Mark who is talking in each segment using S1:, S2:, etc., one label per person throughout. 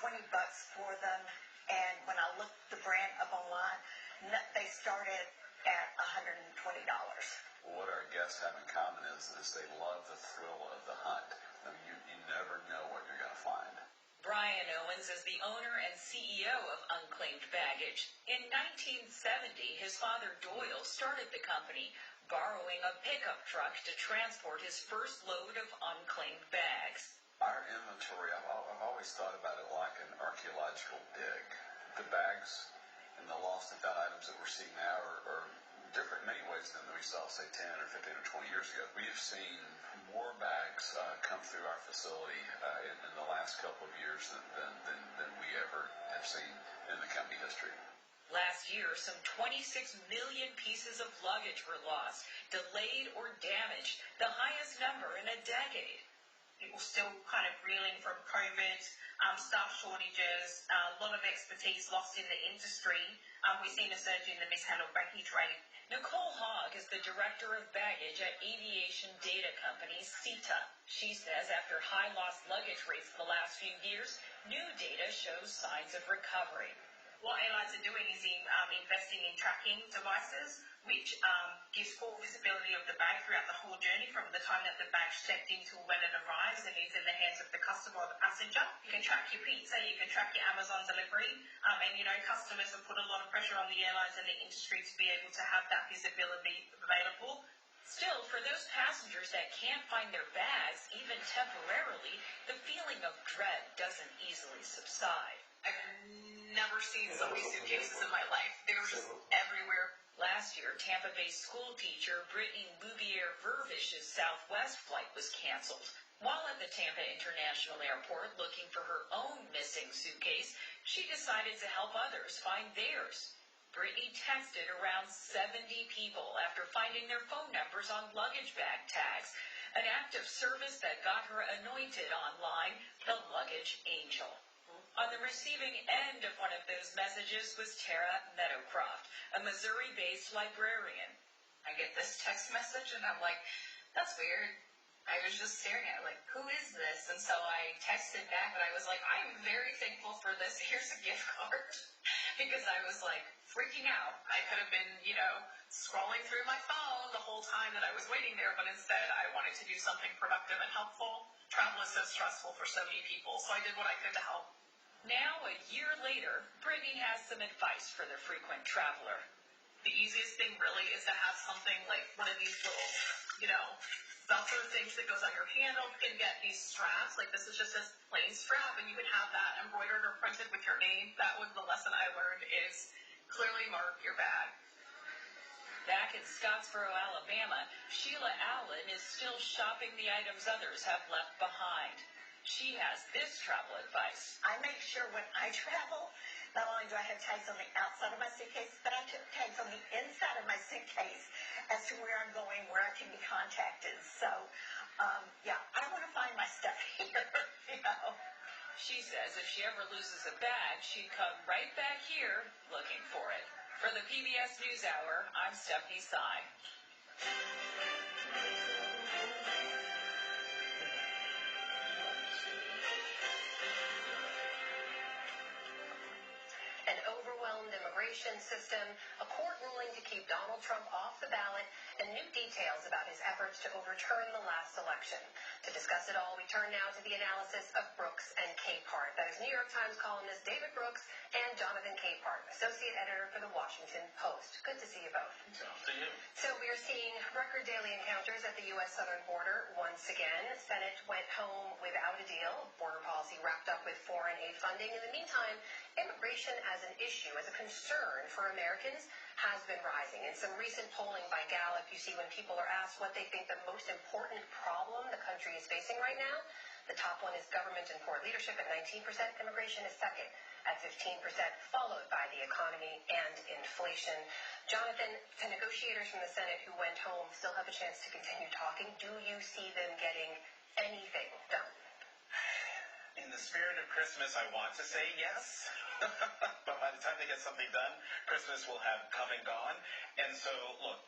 S1: $20 for them. And when I looked the brand up online, they started at $120.
S2: What our guests have in common is they love the thrill of the hunt. I mean, you never know what you're going to find.
S3: Brian Owens is the owner and CEO of Unclaimed Baggage. In 1970, his father Doyle started the company, borrowing a pickup truck to transport his first load of unclaimed bags.
S2: Our inventory, I've always thought about it like an archaeological dig. The bags and the lost and found items that we're seeing now are different in many ways than we saw, say, 10 or 15 or 20 years ago. We have seen more bags come through our facility in the last couple of years than we ever have seen in the company history.
S3: Last year, some 26 million pieces of luggage were lost, delayed or damaged, the highest number in a decade.
S4: People still kind of reeling from COVID, staff shortages, a lot of expertise lost in the industry. We've seen a surge in the mishandled baggage rate.
S3: Nicole Hogg is the director of baggage at aviation data company CETA. She says after high lost luggage rates the last few years, new data shows signs of recovery.
S4: What airlines are doing is investing in tracking devices, which gives full visibility of the bag throughout the whole journey, from the time that the bag's checked in to when it arrives and is in the hands of the customer or the passenger. You can track your pizza, you can track your Amazon delivery, and customers have put a lot of pressure on the airlines and the industry to be able to have that visibility available.
S3: Still, for those passengers that can't find their bags, even temporarily, the feeling of dread doesn't easily subside.
S4: I've never seen so many suitcases in my life. They were just everywhere.
S3: Last year, Tampa-based school teacher Brittany Louvier-Vervish's Southwest flight was canceled. While at the Tampa International Airport looking for her own missing suitcase, she decided to help others find theirs. Brittany texted around 70 people after finding their phone numbers on luggage bag tags, an act of service that got her anointed online the Luggage Angel. On the receiving end of one of those messages was Tara Meadowcroft, a Missouri-based librarian.
S4: I get this text message and I'm like, that's weird. I was just staring at it like, who is this? And so I texted back and I was like, I'm very thankful for this. Here's a gift card. Because I was like freaking out. I could have been, scrolling through my phone the whole time that I was waiting there, but instead I wanted to do something productive and helpful. Travel is so stressful for so many people, so I did what I could to help.
S3: Now, a year later, Brittany has some advice for the frequent traveler.
S4: The easiest thing really is to have something like one of these little, velcro things that goes on your handle. You can get these straps, like this is just a plain strap, and you can have that embroidered or printed with your name. That was the lesson I learned, is clearly mark your bag.
S3: Back in Scottsboro, Alabama, Sheila Allen is still shopping the items others have left behind. She has this travel advice.
S1: I make sure when I travel, not only do I have tags on the outside of my suitcase, but I took tags on the inside of my suitcase as to where I'm going, where I can be contacted. So, I want to find my stuff here,
S3: She says if she ever loses a bag, she'd come right back here looking for it. For the PBS NewsHour, I'm Stephanie Sy.
S5: An overwhelmed immigration system, a court ruling to keep Donald Trump off the ballot, and new details about his efforts to overturn the last election. To discuss it all, we turn now to the analysis of Brooks and Capehart. That is New York Times columnist David Brooks and Jonathan Capehart, associate editor for the Washington Post. Good to see you both.
S2: Good to you.
S5: So we are seeing record daily encounters at the U.S. southern border once again. The Senate went home without a deal. Border policy wrapped up with foreign aid funding. In the meantime, immigration as an issue, as a concern for Americans, has been rising. In some recent polling by Gallup, you see when people are asked what they think the most important problem the country is facing right now, the top one is government and poor leadership at 19%. Immigration is second at 15%, followed by the economy and inflation. Jonathan, the negotiators from the Senate who went home still have a chance to continue talking. Do you see them getting anything done?
S6: In the spirit of Christmas, I want to say yes, But by the time they get something done, Christmas will have come and gone. And so, look,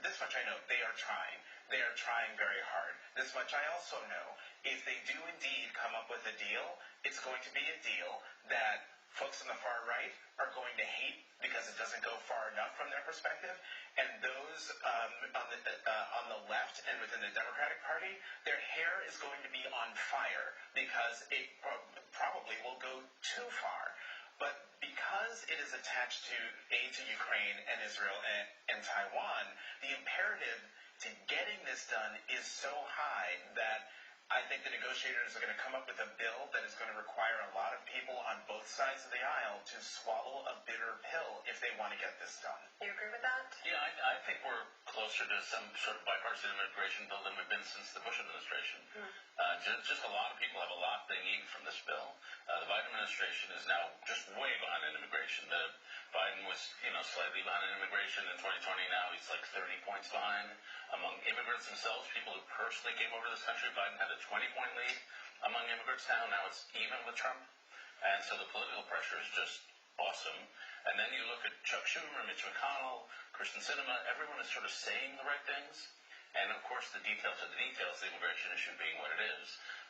S6: this much I know, they are trying. They are trying very hard. This much I also know. If they do indeed come up with a deal, it's going to be a deal that folks on the far right are going to hate because it doesn't go far enough from their perspective, and those on the left and within the Democratic Party, their hair is going to be on fire because it probably will go too far. But because it is attached to aid to Ukraine and Israel and Taiwan, the imperative to getting this done is so high that I think the negotiators are going to come up with a bill that is going to require a lot of people on both sides of the aisle to swallow a bitter pill if they want to get this done.
S5: You agree with that?
S7: Yeah, I think we're closer to some sort of bipartisan immigration bill than we've been since the Bush administration. Just a lot of people have a lot they need from this bill. The Biden administration is now just way behind in immigration. Biden was, slightly behind in immigration in 2020. Now he's like 30 points behind. Among immigrants themselves, people who personally came over to this country, Biden had a 20-point lead among immigrants now. Now it's even with Trump. And so the political pressure is just awesome. And then you look at Chuck Schumer, Mitch McConnell, Kristen Sinema, everyone is sort of saying the right things. And of course the details are the details, the immigration issue being what it is.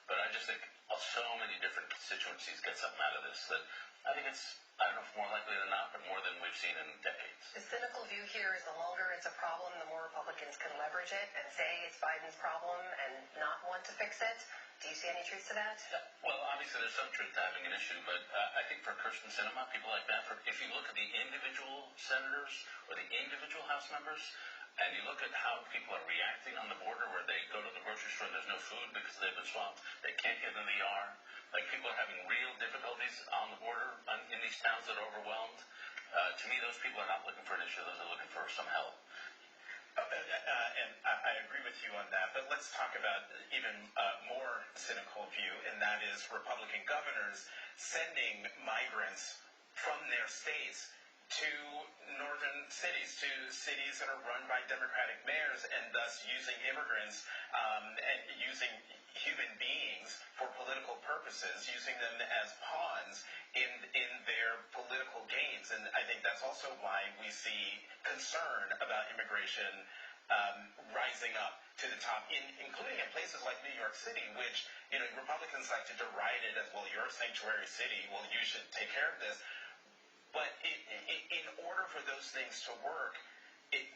S7: But I just think so many different constituencies get something out of this that I think it's, I don't know if more likely than not, but more than we've seen in decades.
S5: The cynical view here is the longer it's a problem, the more Republicans can leverage it and say it's Biden's problem and not want to fix it. Do you see any truth to that?
S7: Well, obviously there's some truth to having an issue, but I think for Kirsten Sinema, people like that, if you look at the individual senators or the individual House members, and you look at how people are reacting on the border where they go to the grocery store and there's no food because they've been swamped, they can't get in the ER. Like, people are having real difficulties on the border in these towns that are overwhelmed. To me, those people are not looking for an issue. Those are looking for some help.
S6: And I agree with you on that, but let's talk about even more cynical view, and that is Republican governors sending migrants from their states to northern cities, to cities that are run by Democratic mayors, and thus using immigrants and using human beings for political purposes, using them as pawns in their political gains. And I think that's also why we see concern about immigration rising up to the top, including in places like New York City, which, Republicans like to deride it as, well, you're a sanctuary city, well, you should take care of this. But in order for those things to work,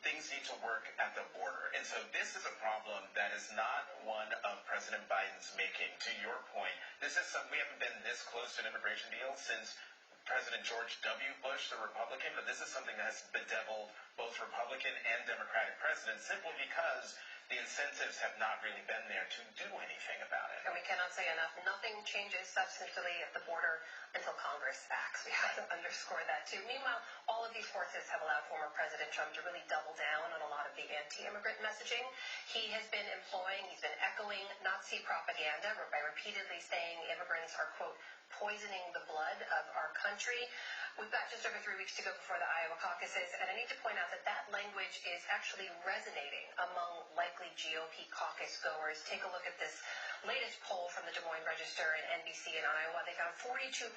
S6: things need to work at the border. And so this is a problem that is not one of President Biden's making. To your point, we haven't been this close to an immigration deal since President George W. Bush, the Republican, but this is something that has bedeviled both Republican and Democratic presidents simply because the incentives have not really been there to do anything about it.
S5: And we cannot say enough. Nothing changes substantively at the border until Congress acts. We have to underscore that, too. Meanwhile, all of these forces have allowed former President Trump to really double down on a lot of the anti-immigrant messaging. He's been echoing Nazi propaganda by repeatedly saying immigrants are, quote, poisoning the blood of our country. We've got just over 3 weeks to go before the Iowa caucuses, and I need to point out that language is actually resonating among likely GOP caucus goers. Take a look at this latest poll from the Des Moines Register and NBC in Iowa. They found 42%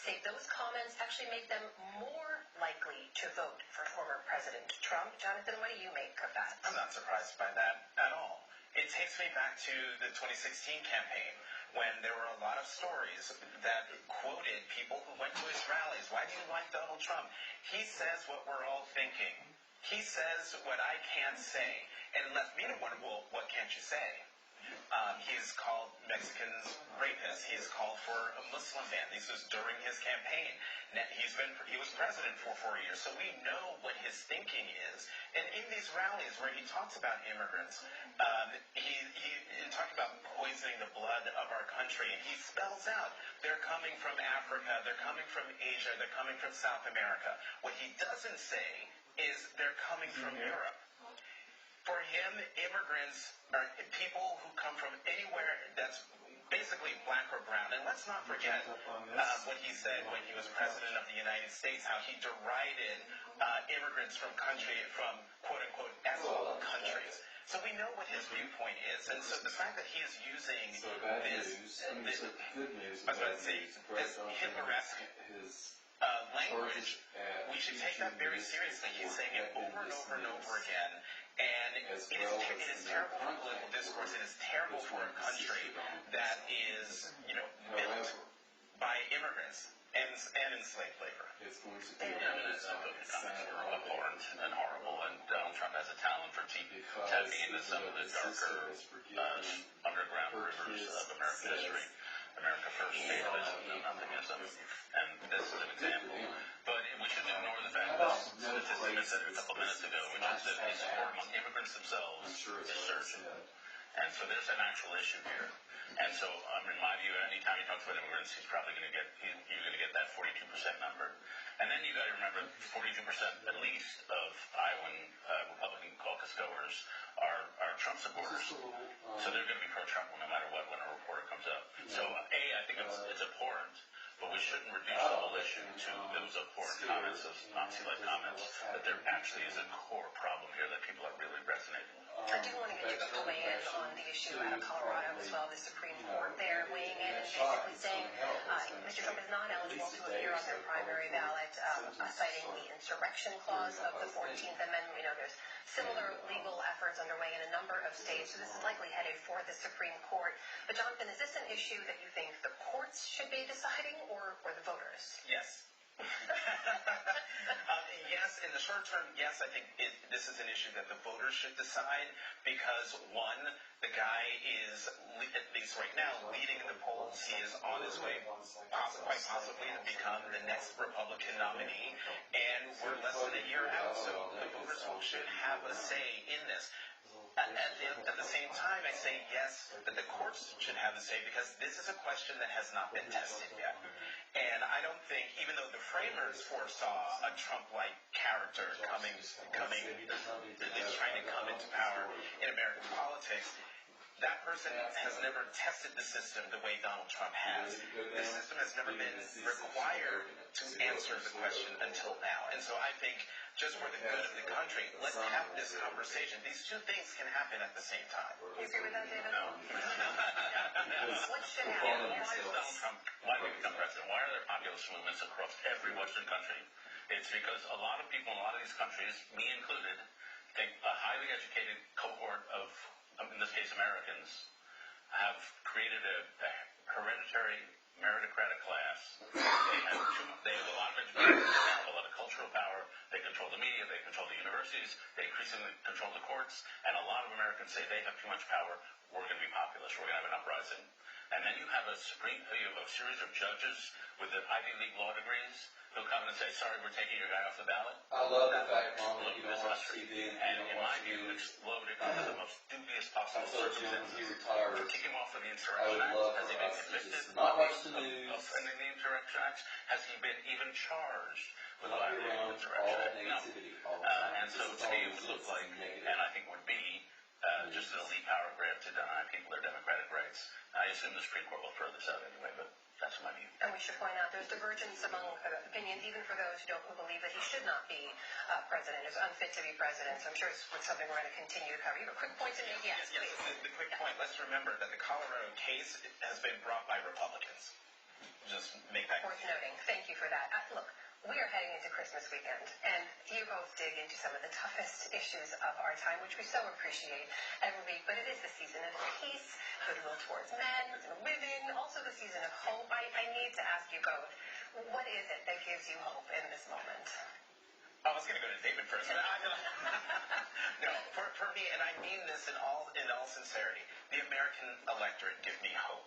S5: say those comments actually make them more likely to vote for former President Trump. Jonathan, what do you make of that?
S6: I'm not surprised by that at all. It takes me back to the 2016 campaign, when there were a lot of stories that quoted people who went to his rallies. Why do you like Donald Trump? He says what we're all thinking. He says what I can't say. And it left me to wonder, well, what can't you say? He's called Mexicans rapists. He's called for a Muslim ban. This was during his campaign. He was president for 4 years, so we know what his thinking is. And in these rallies where he talks about immigrants, he talked about poisoning the blood of our country, and he spells out they're coming from Africa, they're coming from Asia, they're coming from South America. What he doesn't say is they're coming from Europe. For him, immigrants are people who come from anywhere that's basically black or brown. And let's not forget what he said when he was president of the United States, how he derided immigrants from quote-unquote S-hole countries. So we know what his viewpoint is. And so the fact that he is using this...
S8: Good news.
S6: was about to say, this Hitler-esque language, we should take that very seriously. He's saying it over and over and over again. And it is terrible for political discourse. It is terrible for a country that is, built by immigrants and enslaved labor.
S7: The comments were abhorrent and horrible, and Donald Trump has a talent for tapping into some of the darker underground rivers of American history. America First fatalism, nothing is and this is an example. But we shouldn't ignore the fact that statistic I said a couple minutes ago, which is that his support among immigrants themselves is surging. And so there's an actual issue here. And so, in my view, anytime he talks about immigrants, you're going to get that 42% number. And then you got to remember, 42% at least of Iowan Republican caucus goers are Trump supporters. So they're going to be pro-Trump no matter what when a reporter comes up. So, I think it's abhorrent, but we shouldn't reduce the whole issue to those abhorrent comments, those Nazi-like comments, that there actually is a core problem here that people are really resonating with.
S5: I do want to get you to weigh in on the issue out of Colorado as well. The Supreme Court there weighing in and basically saying Mr. Trump is not eligible to appear on their primary ballot, citing the insurrection clause of the 14th Amendment. There's similar legal efforts underway in a number of states, so this is likely headed for the Supreme Court. But Jonathan, is this an issue that you think the courts should be deciding or the voters?
S6: Yes. Yes, in the short term, yes, I think this is an issue that the voters should decide because, one, the guy is, at least right now, leading in the polls. He is on his way, quite possibly, to become the next Republican nominee, and we're less than a year out, so the voters should have a say in this. At the same time, I say yes, that the courts should have a say because this is a question that has not been tested yet. And I don't think, even though the framers foresaw a Trump-like character coming, at least trying to come into power in American politics, that person has never tested the system the way Donald Trump has. The system has never been required to answer the question until now. And so I think, just for the good of the country, let's have this conversation. These two things can happen at the same time.
S5: You agree with that, David?
S7: No.
S5: What should happen?
S7: Why is Donald Trump, why did he become president? Why are there populist movements across every Western country? It's because a lot of people in a lot of these countries, me included, think a highly educated cohort of, in this case, Americans, have created a hereditary meritocratic class. They have a lot of education, they have a lot of cultural power, they control the media, they control the universities, they increasingly control the courts, and a lot of Americans say they have too much power, we're going to be populist, we're going to have an uprising. And then you have a series of judges with the Ivy League law degrees who'll come in and say, sorry, we're taking your guy off the ballot.
S8: I love the fact, Mom,
S7: that you don't watch TV. And in my view, exploded under the most dubious possible circumstances. For kicking him off of the Insurrection Act. Has he been convicted of sending the Insurrection Act? Has he been even charged with violating the Insurrection Act? No. And so to me, it would look like, and I think would be, just an elite power grab to deny people their democratic rights. I assume the Supreme Court will throw this out anyway, but that's my view.
S5: And we should point out there's divergence among opinions, even for those who believe that he should not be president, is unfit to be president. So I'm sure it's something we're going to continue to cover. You have a quick point to make? Yes, please.
S6: The quick point. Let's remember that the Colorado case has been brought by Republicans. Just make that
S5: worth noting. Thank you for that. Look, we are heading into Christmas weekend, and you both dig into some of the toughest issues of our time, which we so appreciate every week. But it is the season of peace, goodwill towards men and women, also the season of hope. I need to ask you both, what is it that gives you hope in this moment?
S6: I was going to go to David first. No, for me, and I mean this in all sincerity, the American electorate give me hope.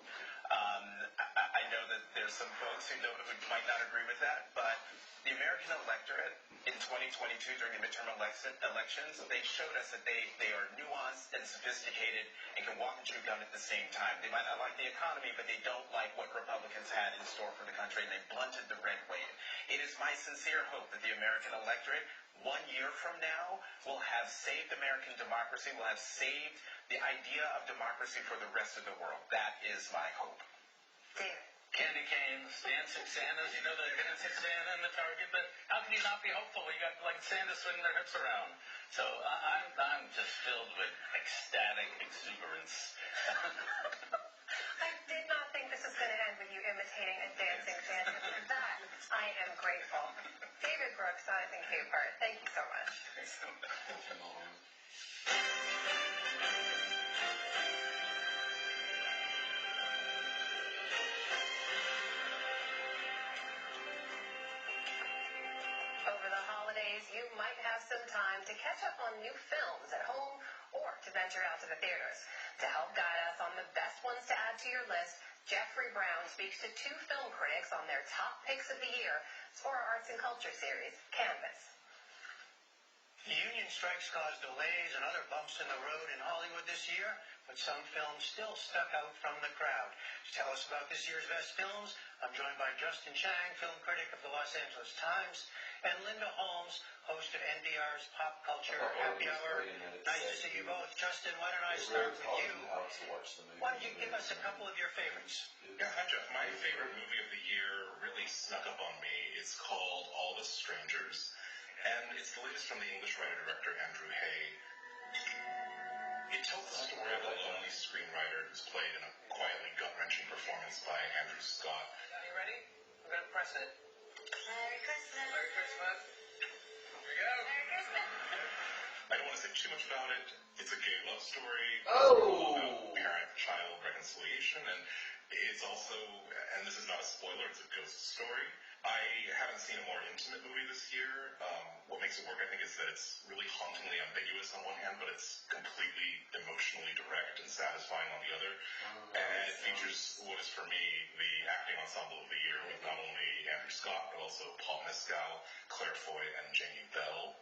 S6: I know that there's some folks who might not agree with that, but the American electorate in 2022 during the midterm elections, they showed us that they are nuanced and sophisticated and can walk and chew gum at the same time. They might not like the economy, but they don't like what Republicans had in store for the country, and they blunted the red wave. It is my sincere hope that the American electorate, 1 year from now, will have saved American democracy, will have saved the idea of democracy for the rest of the world. That is my hope.
S5: David.
S7: Candy canes, dancing Santas, you know the dancing Santa and the Target, but how can you not be hopeful? You got like Santa swinging their hips around. So I'm just filled with ecstatic exuberance.
S5: I did not think this was going to end with you entertaining and dancing fans. And for that, I am grateful. David Brooks, Jonathan Capehart, thank you so much. Over the holidays, you might have some time to catch up on new films at home or to venture out to the theaters. To help guide us on the best ones to add to your list, Jeffrey Brown speaks to two film critics on their top picks of the year for our arts and culture series, Canvas.
S8: The union strikes caused delays and other bumps in the road in Hollywood this year, but some films still stuck out from the crowd. To tell us about this year's best films, I'm joined by Justin Chang, film critic of the Los Angeles Times, and Linda Holmes, host of NPR's Pop Culture Happy Hour. Nice to see you both. Justin, why don't I start with you? Why don't you give us a couple of your favorites?
S9: Yeah, hi Jeff. My favorite movie of the year really snuck up on me. It's called All of Us Strangers, and it's the latest from the English writer-director Andrew Hay. It tells the story of a lonely screenwriter who's played in a quietly gut-wrenching performance by Andrew Scott.
S8: Are you ready? I'm going to press it.
S1: Merry Christmas.
S8: Merry Christmas. Here we go.
S1: Merry Christmas.
S9: I don't want to say too much about it. It's a gay love story
S8: Oh!
S9: about parent-child reconciliation, and it's also, and this is not a spoiler, it's a ghost story. I haven't seen a more intimate movie this year. What makes it work, I think, is that it's really hauntingly ambiguous on one hand, but it's completely emotionally direct and satisfying on the other. And it features what is, for me, the acting ensemble of the year with not only Andrew Scott, but also Paul Mescal, Claire Foy, and Jamie Bell.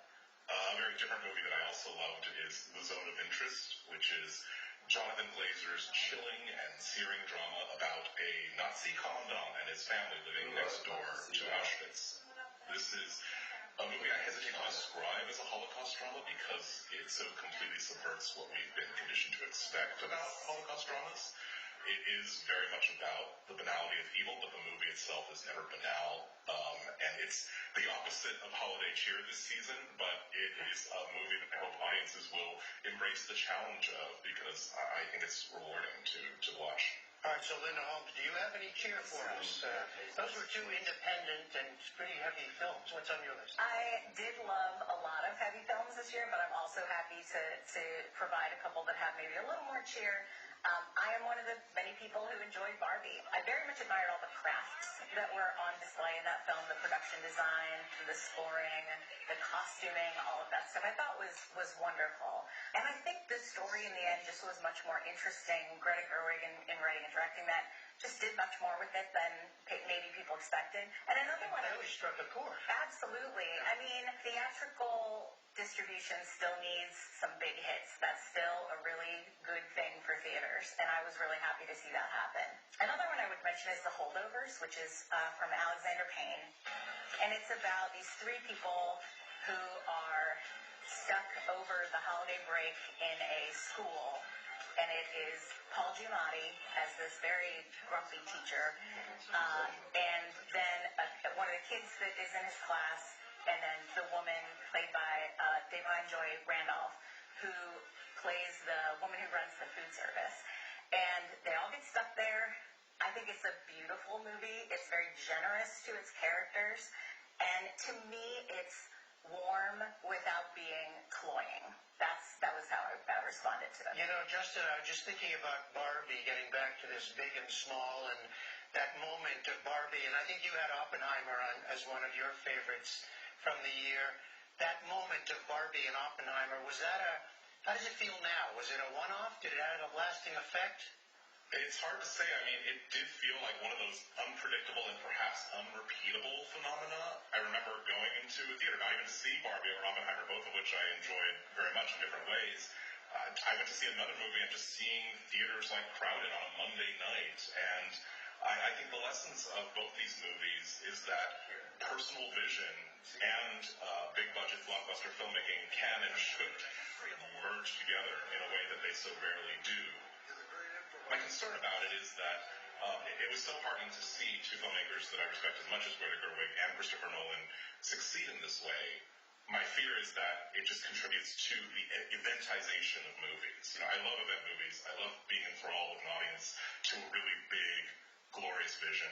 S9: A very different movie that I also loved is The Zone of Interest, which is Jonathan Glazer's chilling and searing drama about a Nazi commandant and his family living next door to Auschwitz. This is a movie I hesitate to describe as a Holocaust drama because it so completely subverts what we've been conditioned to expect about Holocaust dramas. It is very much about the banality of evil, but the movie itself is never banal. And it's the opposite of holiday cheer this season, but it is a movie that I hope audiences will embrace the challenge of because I think it's rewarding to watch.
S8: All right, so Linda Holmes, do you have any cheer for us? Those were two independent and pretty heavy films. What's on your list?
S1: I did love a lot of heavy films this year, but I'm also happy to provide a couple that have maybe a little more cheer. I am one of the many people who enjoyed Barbie. I very much admired all the crafts that were on display in that film, the production design, the scoring, the costuming, all of that stuff I thought was wonderful. And I think the story in the end just was much more interesting. Greta Gerwig in writing and directing that just did much more with it than maybe people expected. And another one,
S8: That really struck a chord.
S1: absolutely. I mean, theatrical distribution still needs some big hits. That's still a really good thing for theaters, and I was really happy to see that happen. Another one I would mention is The Holdovers, which is from Alexander Payne, and it's about these three people who are stuck over the holiday break in a school, and it is Paul Giamatti as this very grumpy teacher, and then one of the kids that is in his class, and then the woman played by Da'Vine Joy Randolph, who plays the woman who runs the food service. And they all get stuck there. I think it's a beautiful movie. It's very generous to its characters. And to me, it's warm without being cloying. That was how I responded to it.
S8: You know, Justin, I was just thinking about Barbie, getting back to this big and small, and that moment of Barbie, and I think you had Oppenheimer as one of your favorites from the year. That moment of Barbie and Oppenheimer, how does it feel now? Was it a one-off? Did it have a lasting effect?
S9: It's hard to say. I mean, it did feel like one of those unpredictable and perhaps unrepeatable phenomena. I remember going into a theater, not even to see Barbie or Oppenheimer, both of which I enjoyed very much in different ways. I went to see another movie and just seeing theaters like crowded on a Monday night. And I think the lessons of both these movies is that personal vision and big budget blockbuster filmmaking can and should merge together in a way that they so rarely do. My concern about it is that it was so heartening to see two filmmakers that I respect as much as Greta Gerwig and Christopher Nolan succeed in this way. My fear is that it just contributes to the eventization of movies. You know, I love event movies. I love being enthralled with an audience to a really big, glorious vision.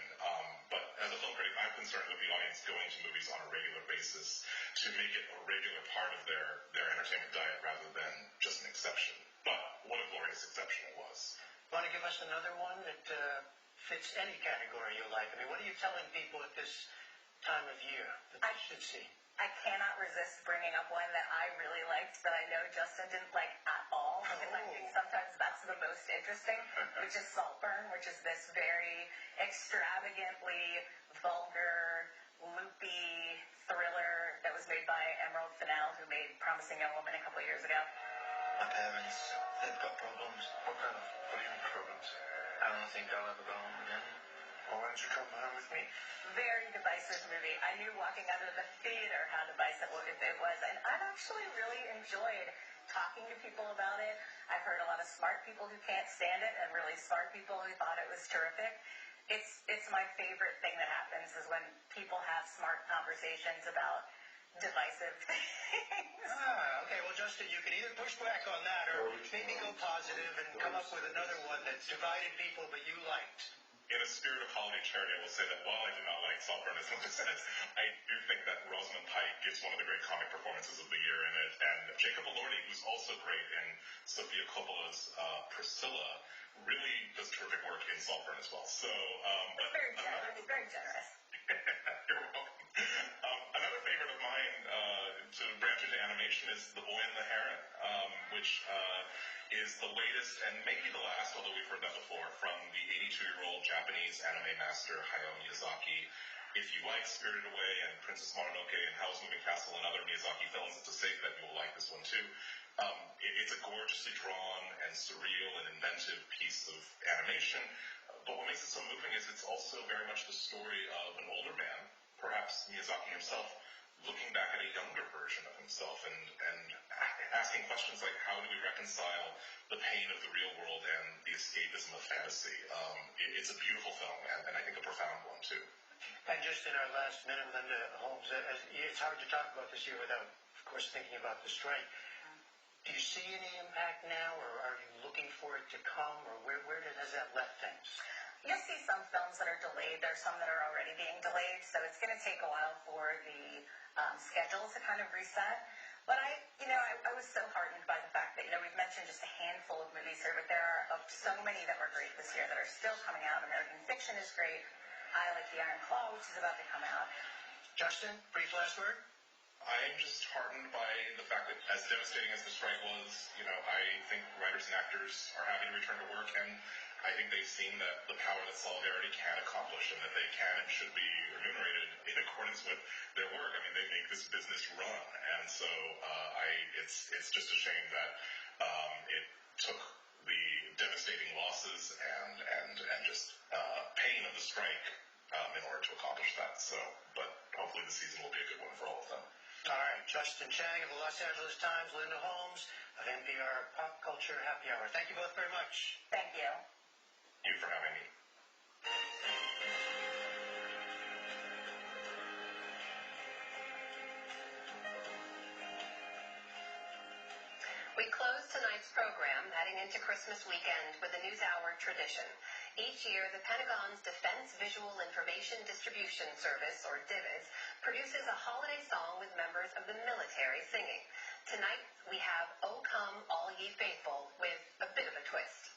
S9: But as a film critic, I'm concerned with the audience going to movies on a regular basis to make it a regular part of their entertainment diet rather than just an exception. But what a glorious exception it was.
S8: Want to give us another one that fits any category you like? I mean, what are you telling people at this time of year that they should see?
S1: I cannot resist bringing up one that I really liked that I know Justin didn't like at all. And I think sometimes that's the most interesting, which is Saltburn, which is this very extravagantly vulgar, loopy thriller that was made by Emerald Fennell, who made Promising Young Woman a couple of years ago.
S8: My parents, they've got problems. What kind of problems? I don't think I'll ever go home again. Well, why don't you come home with me?
S1: Very divisive movie. I knew walking out of the theater how divisive it was, and I've actually really enjoyed talking to people about it. I've heard a lot of smart people who can't stand it and really smart people who thought it was terrific. It's my favorite thing that happens is when people have smart conversations about divisive things.
S8: Okay. Well, Justin, you can either push back on that or maybe go positive and come up with another one that divided people but you liked.
S9: In a spirit of holiday charity, I will say that while I did not like Saltburn as much as this, I do think that Rosamund Pike gives one of the great comic performances of the year in it, and Jacob Elordi, who's also great in Sofia Coppola's Priscilla, really does terrific work in Saltburn as well. So,
S1: It's very generous.
S9: You're welcome. Another favorite of mine to branch into animation is The Boy and the Heron, which is the latest and maybe the last, although we've heard that before, from the 82-year-old Japanese anime master Hayao Miyazaki. If you like Spirited Away and Princess Mononoke and Howl's Moving Castle and other Miyazaki films, it's a safe bet you will like this one too. It's a gorgeously drawn and surreal and inventive piece of animation, but what makes it so moving is it's also very much the story of an older man, perhaps Miyazaki himself, looking back at a younger version of himself and asking questions like, how do we reconcile the pain of the real world and the escapism of fantasy? It's a beautiful film, and I think a profound one, too.
S8: And just in our last minute, Linda Holmes, it's hard to talk about this year without, of course, thinking about the strike. Do you see any impact now, or are you looking for it to come, or where has that left things?
S1: You'll see some films that are delayed. There's some that are already being delayed, so it's going to take a while for the schedule to kind of reset. But I was so heartened by the fact that, we've mentioned just a handful of movies here, but there are so many that were great this year that are still coming out. American Fiction is great. I like The Iron Claw, which is about to come out.
S8: Justin, brief last word?
S9: I'm just heartened by the fact that as devastating as the strike was, I think writers and actors are happy to return to work, and I think they've seen that the power that solidarity can accomplish and that they can and should be remunerated in accordance with their work. I mean, they make this business run, and so it's just a shame that it took the devastating losses and just pain of the strike in order to accomplish that. So, but hopefully the season will be a good one for all of them.
S8: All right, Justin Chang of the Los Angeles Times, Linda Holmes of NPR Pop Culture Happy Hour. Thank you both very much.
S1: Thank you.
S9: You for having me.
S5: We close tonight's program heading into Christmas weekend with a NewsHour tradition. Each year, the Pentagon's Defense Visual Information Distribution Service, or DIVIS, produces a holiday song with members of the military singing. Tonight, we have O Come All Ye Faithful with a bit of a twist.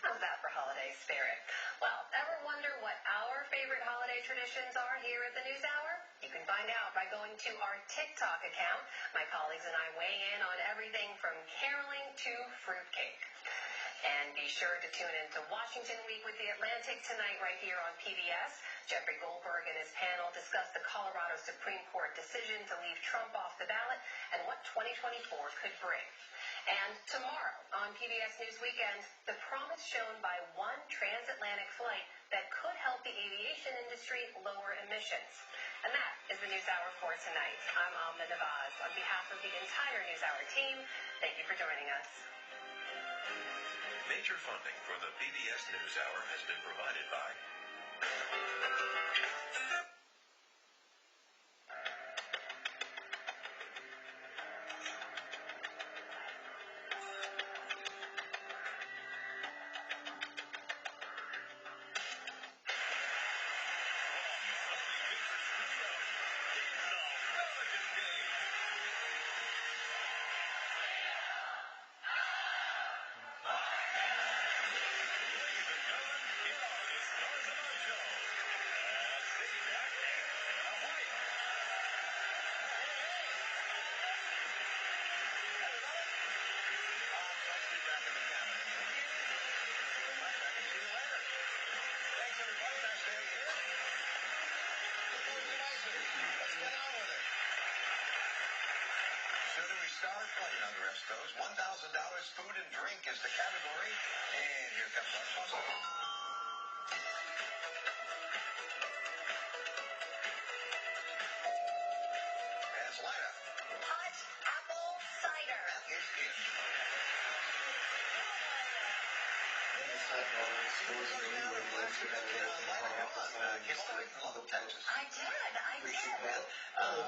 S5: How's that for holiday spirit? Well, ever wonder what our favorite holiday traditions are here at the News Hour? You can find out by going to our TikTok account. My colleagues and I weigh in on everything from caroling to fruitcake. And be sure to tune in to Washington Week with the Atlantic tonight right here on PBS. Jeffrey Goldberg and his panel discuss the Colorado Supreme Court decision to leave Trump off the ballot and what 2024 could bring. And tomorrow on PBS News Weekend, the promise shown by one transatlantic flight that could help the aviation industry lower emissions. And that is the News Hour for tonight. I'm Amna Nawaz. On behalf of the entire News Hour team, thank you for joining us.
S10: Major funding for the PBS News Hour has been provided by $1,000 food and drink is the category. And here comes our sponsor. As Lida.
S1: Hot apple cider.
S10: That is it.
S1: I did.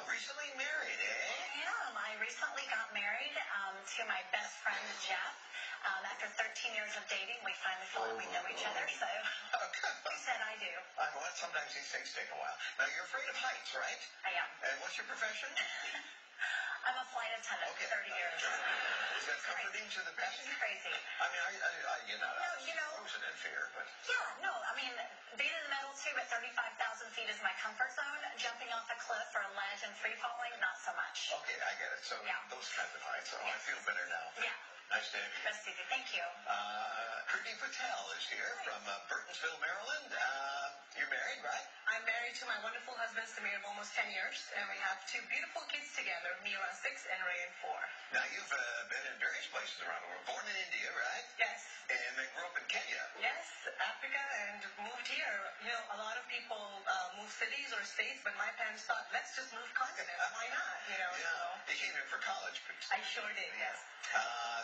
S10: Recently married, eh?
S1: I recently got married to my best friend, Jeff. After 13 years of dating, we finally felt like we know each other, so we said I do.
S10: Well, sometimes these things take a while. Now, you're afraid of heights, right?
S1: I am.
S10: And what's your profession?
S1: I'm a flight attendant for 30 years.
S10: Is that comforting to the passengers?
S1: It's crazy.
S10: I mean, you're not frozen in fear, but...
S1: Yeah, no, I mean, being in the metal tube at 35,000 feet is my comfort zone. Jumping off a cliff or a ledge and free falling, not so much.
S10: Okay, I get it. So those kinds of heights. Oh, I feel better now.
S1: Yeah.
S10: Nice to have you.
S1: That's easy. Thank you.
S10: Kriti Patel is here from Burtonsville, Maryland. You're married, right?
S11: I'm married to my wonderful husband, Samir, of almost 10 years, and we have two beautiful kids together, Mira 6 and Rayan 4.
S10: Now, you've been in various places around the world. Born in India, right?
S11: Yes.
S10: And then grew up in Kenya.
S11: Yes, Africa, and moved here. You know, a lot of people move cities or states, but my parents thought, let's just move continents. Why not? You know.
S10: Yeah. You came here for college.
S11: I sure did, yes.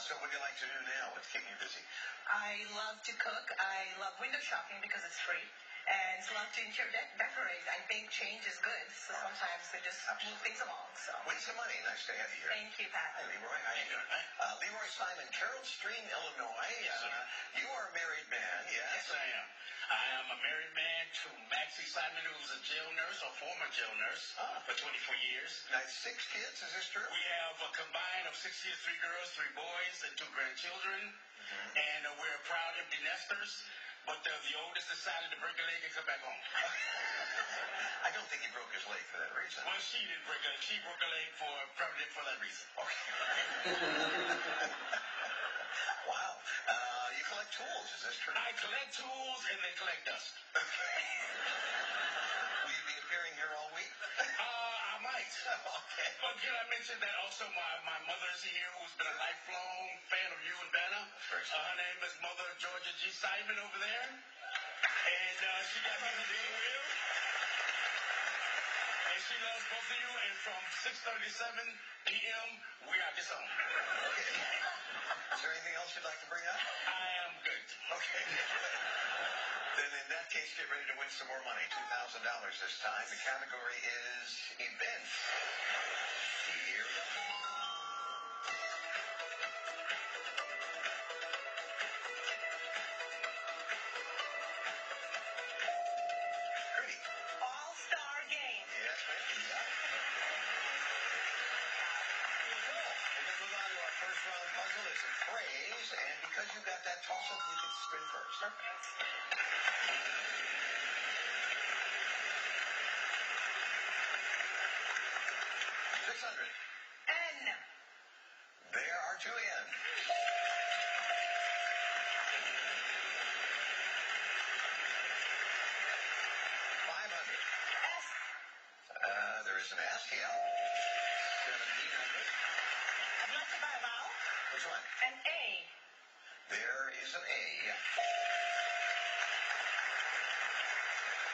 S10: So what do you like to do now? What's keeping you busy?
S11: I love to cook. I love window shopping because it's free. and love to interior decorate. I think change is good, so sometimes they just move things along. So.
S10: Win some money. Nice to have you here.
S11: Thank you, Pat.
S10: Leroy, how you doing? Leroy Symon, Carroll Stream, Illinois. You are a married man, yes?
S7: Yes, I am. I am a married man to Maxie Symon, who's a jail nurse, or former jail nurse, for 24 years.
S10: Now, 6 kids, is this true?
S7: We have a combined of 6 kids, 3 girls, 3 boys, and 2 grandchildren. And we're proud empty nesters. But the oldest decided to break a leg and come back home.
S10: I don't think he broke his leg for that reason.
S7: Well, she didn't break a leg. She broke a leg probably for that reason.
S10: Wow. You collect tools, is this true?
S7: I collect tools and they collect dust.
S10: Will you be appearing here all week?
S7: I might.
S10: Okay.
S7: But can I mention that also my mother's here, who's been a lifelong fan of you and Banner. Her name is Mother Georgia G. Symon over there. And she got me the deal with. And she loves both of you. And from 6:37 p.m., we are disowned.
S10: Okay. Is there anything else you'd like to bring up?
S7: I am good.
S10: Okay. Then in that case, get ready to win some more money. $2,000 this time. The category is events. Here we go. Pretty.
S11: All-Star Game.
S10: Yes, ma'am. Cool. We're going to move on to our first round puzzle. It's a phrase, and because you got that toss-up, you can spin first. Perfect. 600.
S11: N.
S10: There are 2 N's. 500.
S11: S.
S10: There is an S, yeah. 1,700.
S11: I'd like to buy a vowel.
S10: Which one?
S11: An A.
S10: There is an A.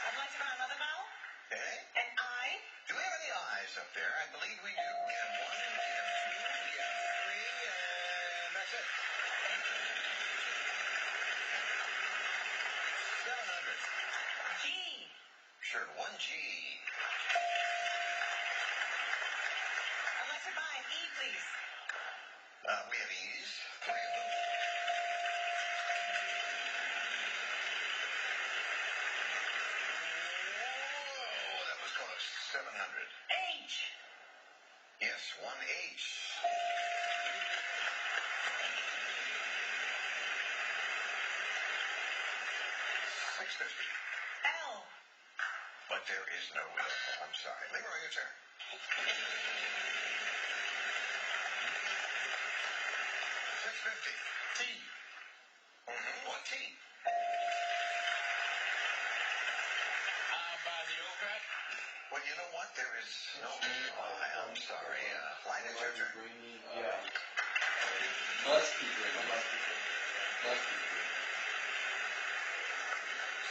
S11: I'd like to buy another vowel.
S10: Okay.
S11: An I.
S10: Do we have any I's up there? I believe we do. We have 1, we have 2, we have 3, and that's it. 700.
S11: G.
S10: Sure, 1G.
S11: I'd like to buy an E, please.
S10: We have E's, 3 of them. Whoa, that was close. 700.
S11: H.
S10: Yes, 1H. 650.
S11: L.
S10: But there is no L. I'm sorry. Leroy, your turn. 650.
S7: T.
S10: What T?
S7: I'll buy the old guy.
S10: Well, you know what? There is no I. I'm sorry. Line is your turn.
S12: Yeah. Must be green. Must be green. Must be green.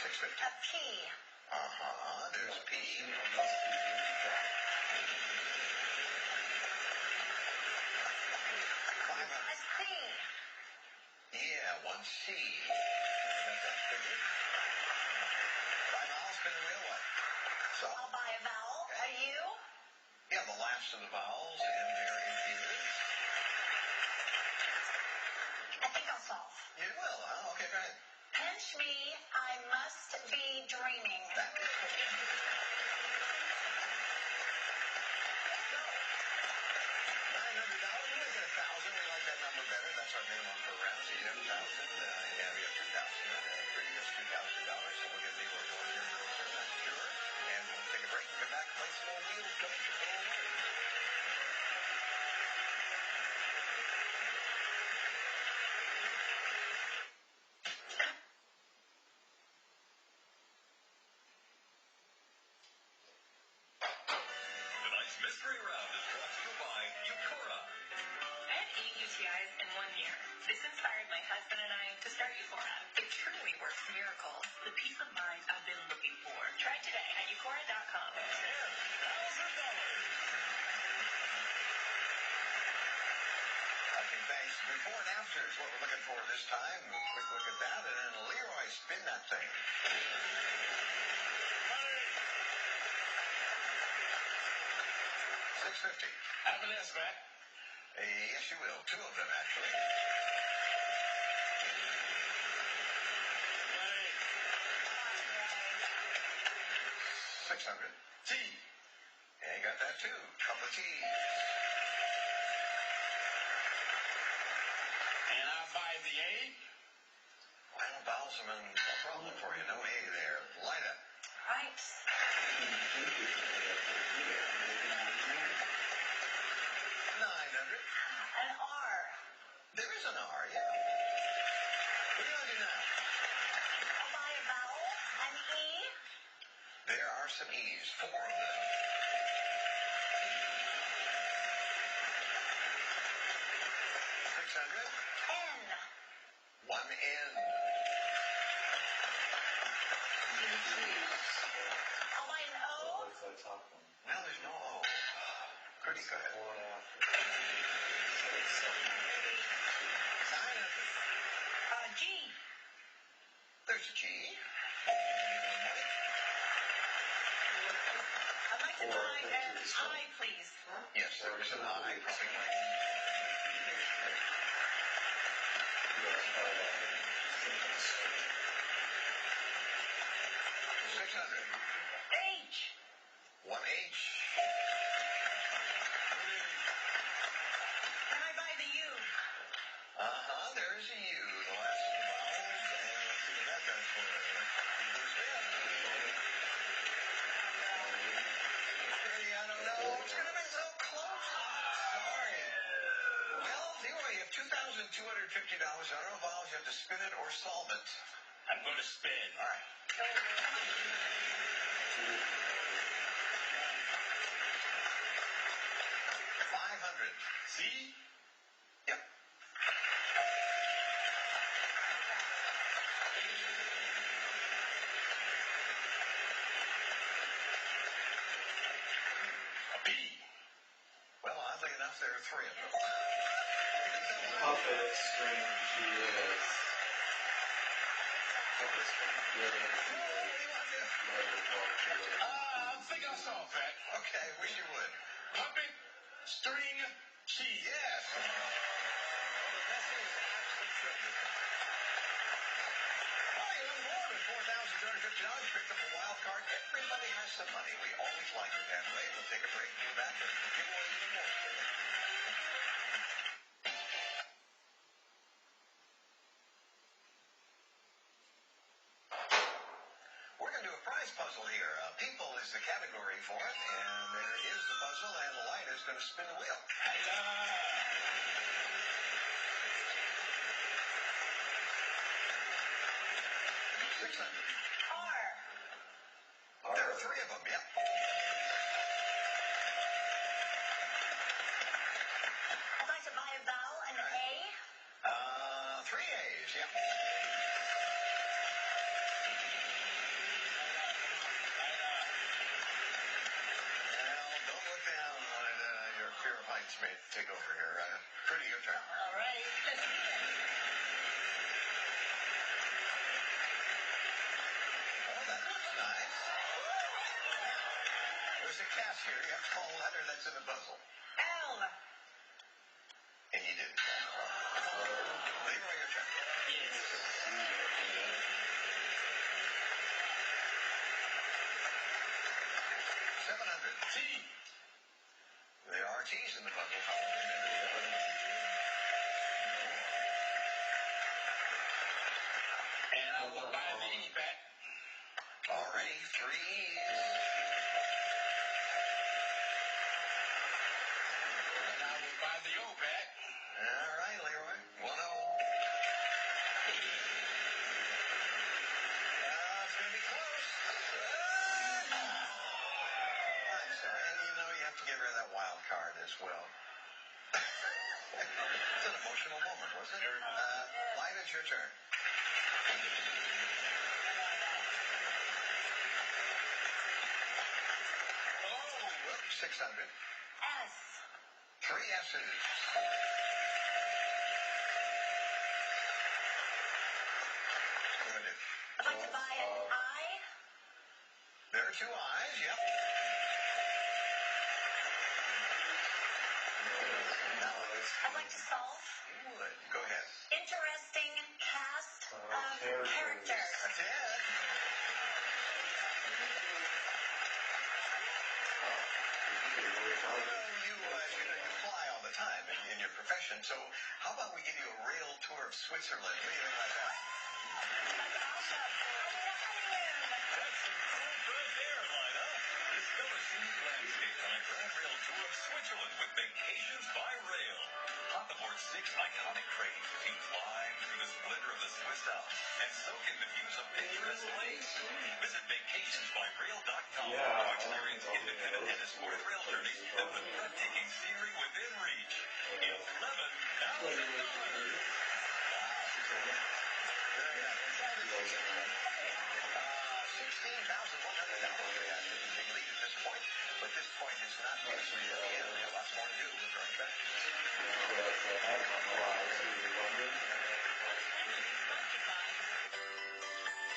S10: 650.
S11: A P.
S10: There's P.
S12: Must be green.
S10: 500.
S11: A C.
S10: Yeah, 1C. That's figured. 5 vowels, spin the wheel, what? So,
S11: I'll buy a vowel. A U.
S10: yeah, the last of the vowels, and there it is.
S11: I think I'll solve.
S10: You will, huh? Okay, go ahead.
S11: Pinch me, I must be dreaming.
S10: That is correct. So, $900, you get 1,000. We like that number better. That's our minimum per round. So you have 1,000. Yeah, we have 2,000. Pretty gets $2,000. So we'll get Leroy going here real soon, I'm sure. And we'll take a break. Come back, play some more wheels. Don't you go away.
S13: Tonight's mystery round is brought to you by Eucora.
S4: I had 8 UTIs in 1 year. This inspired my husband and I to start Eucora. It truly works miracles. The peace of mind I've been looking for. Try today at Eucora.com.
S10: Okay, thanks. Before and after is what we're looking for this time. A quick look at that, and then Leroy, spin that thing. 650.
S7: Have an S, Matt.
S10: Yes, you will. Two of them, actually. 600.
S7: T.
S10: Yeah, you got that too. Couple of T's.
S7: And I buy the A.
S10: Well, Balsamon, no problem for you. No A there. Light up.
S11: Right.
S10: 900.
S1: An R.
S10: There is an R, yeah. What are you going to do now?
S1: I'll buy a vowel. An E.
S10: There are some E's. 4 of them. 600.
S1: N.
S10: 1 N.
S1: I'll buy an O.
S12: What's that top one?
S10: Well, there's no O. Pretty good.
S12: One after. So it's
S10: 900.
S11: G.
S10: There's a G.
S11: I'd like to buy an I, please.
S10: Yes, there is an I. Probably like.
S12: US
S10: 600.
S11: H.
S10: 1 H.
S11: Can I buy the U?
S10: There is a U. The last of the vowels. And let's see what that does for you. I don't know. It's going to be so close. Sorry. Well, anyway, you have $2,250. I don't know if vowels you have to spin it or solve it.
S7: I'm going to spin.
S10: All right. 500.
S7: C.
S10: Yep.
S7: A B.
S10: Well, oddly enough, there are 3 of them.
S12: Puppet string she is. Puppet string.
S7: I think I'll solve that.
S10: Okay, wish you would.
S7: Puppet string T.
S10: Yes. This is absolute tribute. Well, you won more than $4,250. Picked up a wild card. Everybody has some money. We always like it that way. We'll take a break. Get back and give away even more. We're going to do a prize puzzle here. People is the category for it, and there is the puzzle, and the light is going to spin the wheel. 600.
S1: R.
S10: There are 3 of them, yep.
S1: I'd like to buy a vowel. An A.
S10: 3 A's, yep. Well, don't look down when your fear of heights may take over here. Trudy, your turn.
S11: All right. Let's do it.
S10: Oh, that looks nice. There's a cast here. You have to call a letter that's in the puzzle.
S11: L.
S10: And you didn't. Leroy, your turn. 700.
S7: T.
S10: There are T's in the puzzle.
S7: And I will buy the E back.
S10: Alrighty, 3 E's.
S7: And I will buy the O back.
S10: All right, Leroy. 1-0. It's going to be close. I'm sorry. And you know, you have to get rid of that wild card as well. It's an emotional moment, wasn't it? Light, it's your turn. Oh, whoops, 600.
S1: S.
S10: 3 S's. What do I do?
S1: I'd like to buy an I.
S10: There are 2 I's, yep.
S1: I'd like to solve.
S10: You would. Go ahead.
S1: Interesting cast of characters.
S10: That's it. You fly all the time in your profession, so how about we give you a rail tour of Switzerland? What do you think about that?
S1: That's awesome.
S13: That's some cool fresh air, Lina. Discover scenic landscapes on a grand rail tour of Switzerland with Vacations by Rail. Hop aboard 6 iconic trains as you climb through the splendor of the Swiss Alps and soak in the views of picturesque lakes. Visit vacationsbyrail.com to experience independent and escorted rail journeys and the breathtaking scenery within reach. $11,000.
S10: $16,100 we have to big lead at this point, but this point is not finished. We have lots more to do. We'll be right back.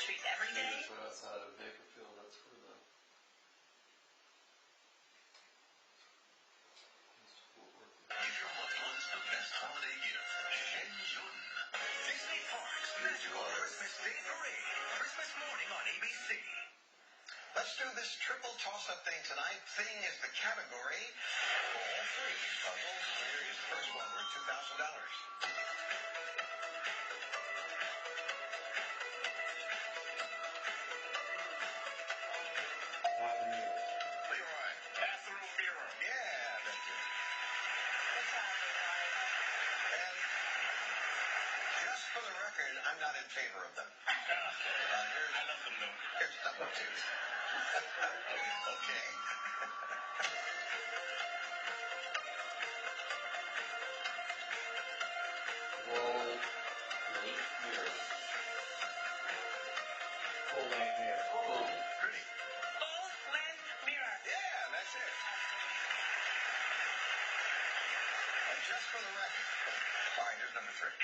S3: Treat every day.
S12: So outside of Bakerfield, that's where the
S13: Give your loved ones the best holiday gift. Shen-Yun. Disney Parks Magical Christmas Day Parade. Christmas morning on ABC.
S10: Let's do this triple toss-up thing tonight. Thing is the category for all three puzzles. Here is the first one worth $2,000. Leroy.
S6: Bathroom mirror.
S10: Yeah, that's it. And just for the record, I'm not in favor of them.
S6: I love them though.
S10: Here's number two. Okay. Pretty.
S11: Full length mirror.
S10: Yeah, that's it. And just for the record, all right, here's number three.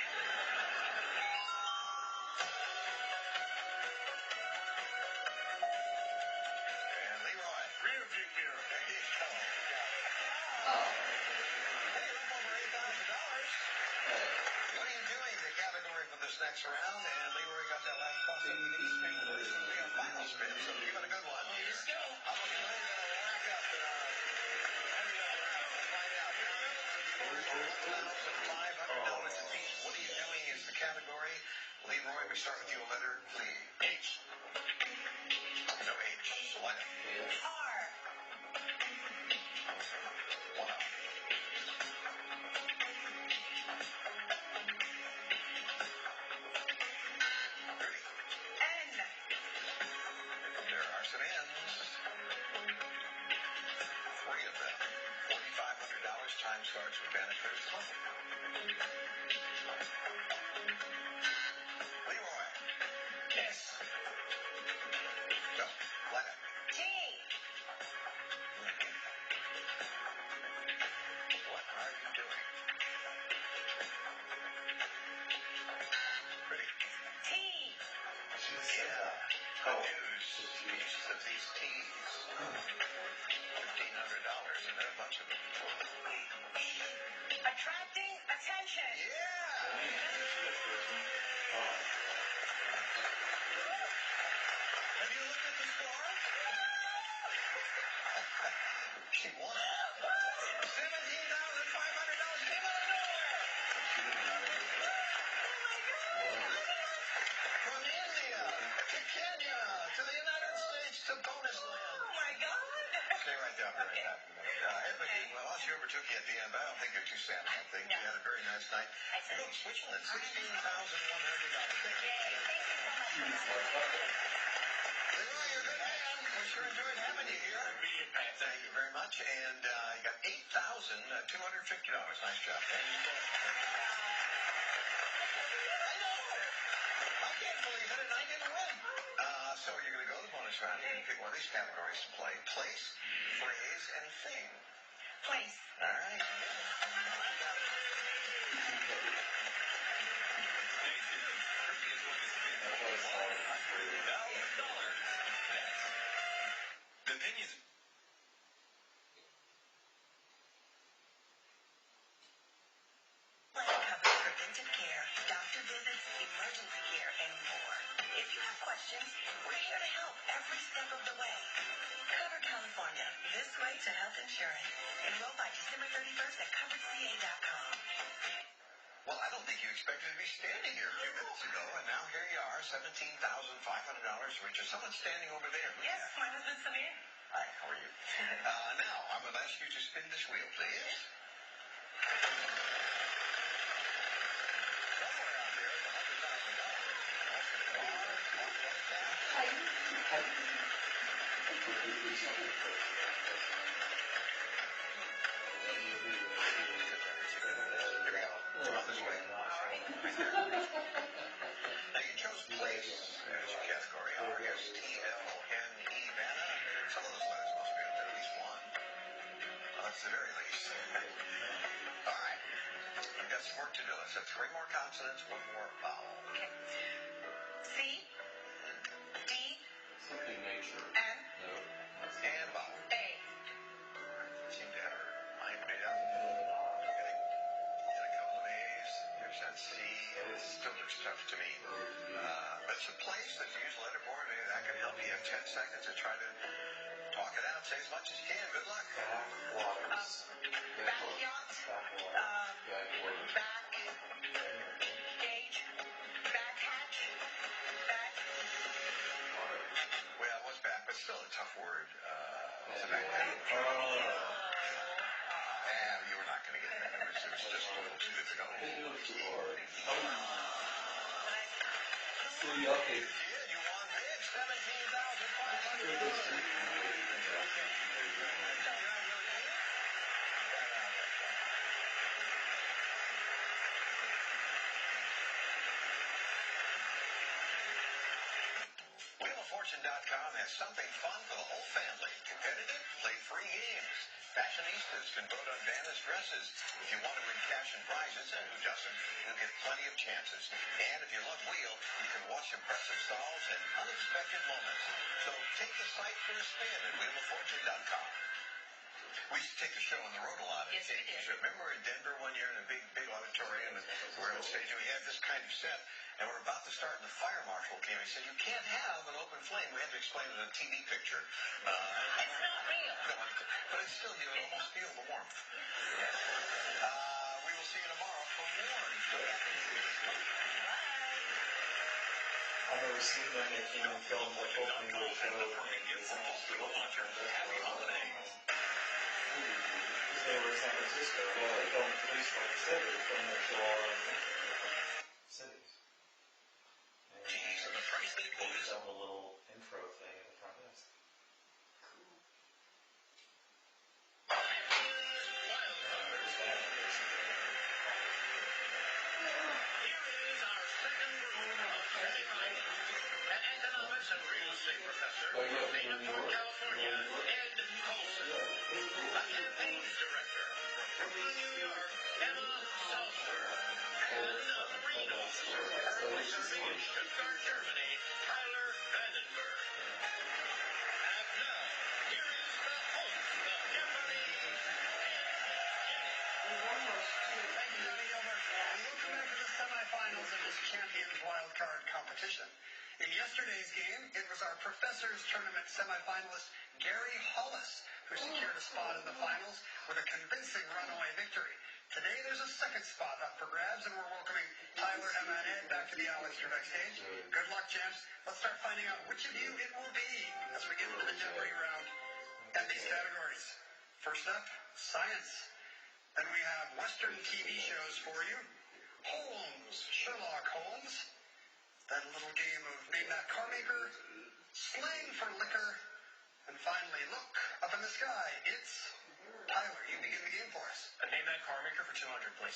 S10: And Leroy.
S6: Rear view mirror.
S10: There you go. Hey, you're up over $8,000. What are you doing? The category for this next round, and Leroy got that last toss. This will be a final spin, so give it a good one.
S6: Let's go.
S10: How much money did I rack up? Let's find out. $1,500 apiece. What are you doing is the category. Leroy, we start with you, a letter, please.
S6: H.
S10: No H. Select.
S1: R.
S10: One out. Ready?
S11: N.
S10: There are some N's. Three of them. $4,500. Time starts with benefits. Leroy.
S6: S.
S10: No. Letter.
S1: T.
S10: What are you doing? Ready?
S1: T.
S10: Yeah. Good news. Each of these T's. $1,500, and there are a bunch of them.
S1: Attracting attention.
S10: Yeah. Have you looked at the score? She won. $17,500 came out of nowhere. From India to Kenya to the United States to bonus land.
S1: Oh my God.
S10: Stay right down there. Well, she overtook you at the end, but I don't think you're too sad. I think you had a very nice night. You go to Switzerland, $16,100. Thank you. Leroy, you're a good man. We sure enjoyed having you here. Thank you very much. And you got $8,250. Nice job. Thank you. I know. I can't believe it, and I didn't win. So you're going to go to the bonus round. You're going to pick one of these categories to play. Place, phrase, and thing.
S1: Place.
S10: All right.
S13: The thing is,
S11: here to help every step of the way. Cover California, this way to health insurance. Enroll by December 31st at coveredca.com.
S10: Well, I don't think you expected to be standing here a few minutes ago, and now here you are, $17,500, which is someone standing over there.
S11: Yes, my husband Symon.
S10: Hi, how are you? Now, I'm going to ask you to spin this wheel, please. Somewhere out there is Now, you chose place as your category. R-S-T-L-N-E, Vanna. Some of those letters must be at least one. Well, that's the very least. All right. We've got some work to do. Let's have 3 more consonants, 1 more vowel.
S11: Okay. C, D,
S12: Something nature.
S11: N,
S12: No.
S10: And vowel.
S11: A.
S10: Seem to have her mind made up. Okay. Got a couple of A's. Here's that C. It still looks tough to me. But it's a place that's used letterboard. Maybe that can help you. You have 10 seconds to try to talk it out. Say as much as you can. Good luck.
S12: Backwaters.
S11: Back yacht,
S12: Backwaters.
S11: back gauge, back hatch, back.
S10: Well, it was back, but still a tough word. It's a back you were not going to get that. It was just a little too difficult.
S12: See, okay.
S10: You won big, $17,500. WheelOfFortune.com has something fun for the whole family. Competitive, play free games. Fashionistas can vote on Vanna's dresses. If you want to win cash and prizes, and who doesn't, you'll get plenty of chances. And if you love Wheel, you can watch impressive stalls and unexpected moments. So take the site for a spin at WheelOfFortune.com. We used to take the show on the road a lot.
S11: Yes, we did.
S10: Remember in Denver one year in a big auditorium, and we're on stage and we had this kind of set, and we're about to start, and the fire marshal came and said, "You can't have an open flame." We had to explain it in a TV picture.
S11: It's not real.
S10: But it's still, you can almost feel the warmth. We will see you tomorrow for more.
S14: I've never seen them making films like opening with show.
S10: Happy holidays.
S14: Because they were in San Francisco, they filmed, at least like I said, they were filming their show all around cities. And
S10: Geez, and the price they quote is
S14: filmed a little intro thing at the front desk.
S13: Professor from Newport, California, Ed Colson. A campaigns director from Brooklyn, New York, Emma Salzberg. And a Marine officer currently serving in Stuttgart, Germany, Tyler Vandenberg. And now, here is the host of Jeopardy,
S8: Thank you, Gilbert. And welcome back to the semifinals of this Champions Wildcard competition. In yesterday's game, it was our Professors Tournament semifinalist Gary Hollis who secured a spot in the finals with a convincing runaway victory. Today, there's a second spot up for grabs, and we're welcoming Tyler, Emma, and Ed back to the Alleyster backstage. Good luck, champs. Let's start finding out which of you it will be as we get into the Jeopardy round and these categories. First up, science. Then we have Western TV shows for you. Holmes, Sherlock Holmes. Then a little game of Name That Car Maker. Slang for liquor. And finally, look up in the sky. It's Tyler. You begin the game for us.
S6: Name that car maker for 200, please.